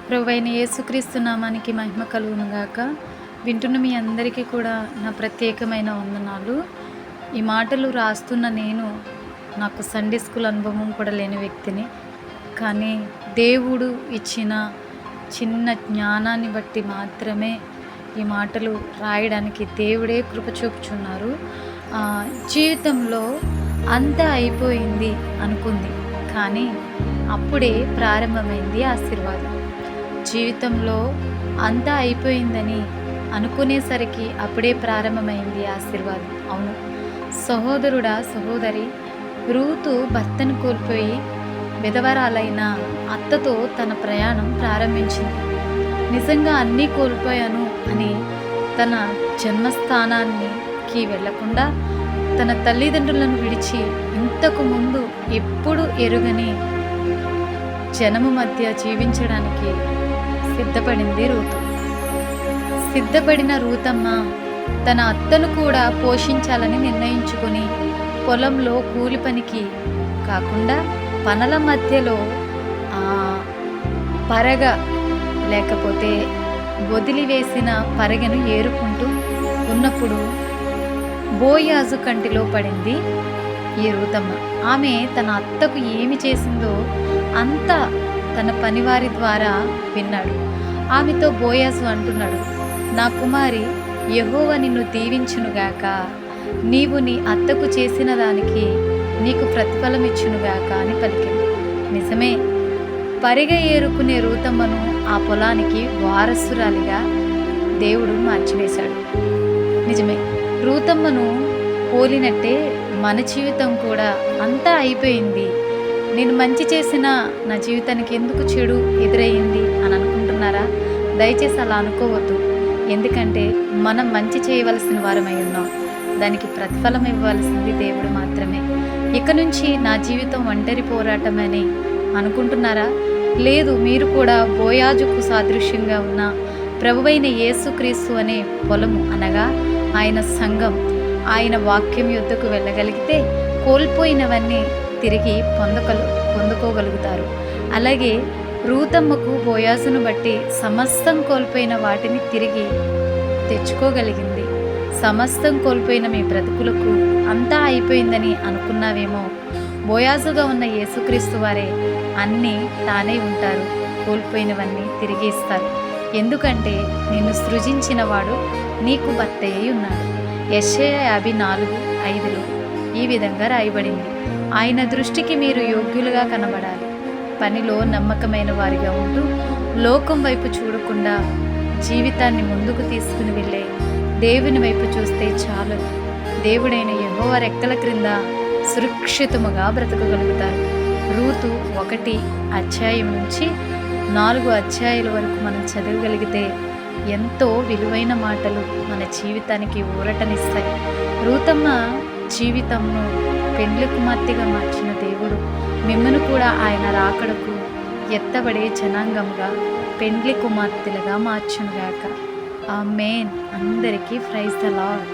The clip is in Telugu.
ప్రభువైన యేసుక్రీస్తు నామానికి మహిమ కలుగును గాక. వింటున్న మీ అందరికీ కూడా నా ప్రత్యేకమైన వందనాలు. ఈ మాటలు రాస్తున్న నేను నాకు సండే స్కూల్ అనుభవం కూడా లేని వ్యక్తిని. కానీ దేవుడు ఇచ్చిన చిన్న జ్ఞానాన్ని బట్టి మాత్రమే ఈ మాటలు రాయడానికి దేవుడే కృప చూపుచున్నారు. జీవితంలో అంతా అయిపోయింది అనుకుంది, కానీ అప్పుడే ప్రారంభమైంది ఆశీర్వాదం. జీవితంలో అంతా అయిపోయిందని అనుకునేసరికి అప్పుడే ప్రారంభమైంది ఆశీర్వాదం. అవును సహోదరుడా, సహోదరి, రూతు భర్తను కోల్పోయి విధవరాలైన అత్తతో తన ప్రయాణం ప్రారంభించింది. నిజంగా అన్నీ కోల్పోయాను అని తన జన్మస్థానానికి వెళ్లకుండా తన తల్లిదండ్రులను విడిచి ఇంతకు ముందు ఎప్పుడు ఎరుగని జనము మధ్య జీవించడానికి సిద్ధపడింది రూతు. సిద్ధపడిన రూతమ్మ తన అత్తను కూడా పోషించాలని నిర్ణయించుకొని పొలంలో కూలి పనికి కాకుండా పనల మధ్యలో పరగ లేకపోతే వదిలివేసిన పరగను ఏరుకుంటూ ఉన్నప్పుడు బోయాజు కంటిలో పడింది ఈ రూతమ్మ. ఆమె తన అత్తకు ఏమి చేసిందో అంతా తన పనివారి ద్వారా విన్నాడు. ఆమెతో బోయాజు అంటున్నాడు, నా కుమారి, యెహోవా నిన్ను దీవించునుగాక, నీవు నీ అత్తకు చేసిన దానికి నీకు ప్రతిఫలం ఇచ్చునుగాక అని పలికింది. నిజమే, పరిగ ఏరుకునే రూతమ్మను ఆ పొలానికి వారసురాలిగా దేవుడు మార్చివేశాడు. నిజమే, రూతమ్మను పోలినట్టే మన జీవితం కూడా అంతా అయిపోయింది, నేను మంచి చేసినా నా జీవితానికి ఎందుకు చెడు ఎదురయ్యింది అని అనుకుంటున్నారా? దయచేసి అలా అనుకోవద్దు. ఎందుకంటే మనం మంచి చేయవలసిన వారమై ఉన్నాం. దానికి ప్రతిఫలం ఇవ్వాల్సింది దేవుడు మాత్రమే. ఇక నుంచి నా జీవితం ఒంటరి పోరాటమని అనుకుంటున్నారా? లేదు, మీరు కూడా బోయాజుకు సాదృశ్యంగా ఉన్న ప్రభువైన యేసుక్రీస్తు అనే పొలము అనగా ఆయన సంఘం, ఆయన వాక్యం యొద్దకు వెళ్ళగలిగితే కోల్పోయినవన్నీ తిరిగి పొందుకోగలుగుతారు. అలాగే రూతమ్మకు బోయాజును బట్టి సమస్తం కోల్పోయిన వాటిని తిరిగి తెచ్చుకోగలిగింది. సమస్తం కోల్పోయిన మీ బ్రతుకులకు అంతా అయిపోయిందని అనుకున్నావేమో, బోయాజుగా ఉన్న యేసుక్రీస్తు వారే అన్నీ తానే ఉంటారు. కోల్పోయినవన్నీ తిరిగి ఇస్తారు. ఎందుకంటే నిన్ను సృజించిన వాడు నీకు భర్తయ్యి ఉన్నాడు. యెషయా 54:5 ఈ విధంగా రాయబడింది, ఆయన దృష్టికి మీరు యోగ్యులుగా కనబడాలి. పనిలో నమ్మకమైన వారిగా ఉంటూ లోకం వైపు చూడకుండా జీవితాన్ని ముందుకు తీసుకుని వెళ్ళే దేవుని వైపు చూస్తే చాలు. దేవుడైన యెహోవా రెక్కల క్రింద సురక్షితముగా బ్రతకగలుగుతారు. రూతు 1 అధ్యాయం నుంచి 4 అధ్యాయాల వరకు మనం చదవగలిగితే ఎంతో విలువైన మాటలు మన జీవితానికి ఊరటనిస్తాయి. రూతమ్మ జీవితంను పెండ్లి కుమార్తెగా మార్చిన దేవుడు మిమ్మను కూడా ఆయన రాకడకు ఎత్తబడే జనాంగంగా పెండ్లి కుమార్తెలుగా మార్చునుగాక. ఆమేన్. అందరికీ ప్రైజ్ ద లార్డ్.